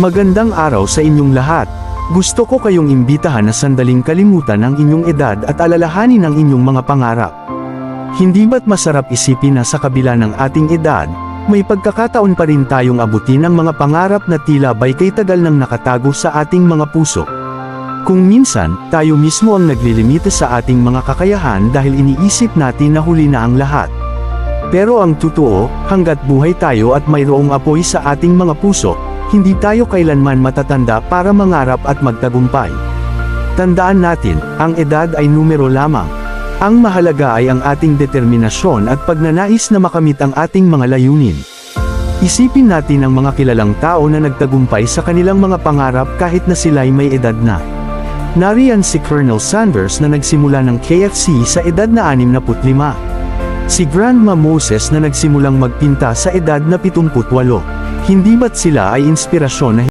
Magandang araw sa inyong lahat. Gusto ko kayong imbitahan na sandaling kalimutan ang inyong edad at alalahanin ang inyong mga pangarap. Hindi ba't masarap isipin na sa kabila ng ating edad, may pagkakataon pa rin tayong abutin ang mga pangarap na tila ba'y kay tagal nang nakatago sa ating mga puso. Kung minsan, tayo mismo ang naglilimita sa ating mga kakayahan dahil iniisip natin na huli na ang lahat. Pero ang totoo, hanggat buhay tayo at mayroong apoy sa ating mga puso, hindi tayo kailanman matatanda para mangarap at magtagumpay. Tandaan natin, ang edad ay numero lamang. Ang mahalaga ay ang ating determinasyon at pagnanais na makamit ang ating mga layunin. Isipin natin ang mga kilalang tao na nagtagumpay sa kanilang mga pangarap kahit na sila'y may edad na. Nariyan si Colonel Sanders na nagsimula ng KFC sa edad na 65. Si Grandma Moses na nagsimulang magpinta sa edad na 78. Hindi ba't sila ay inspirasyon na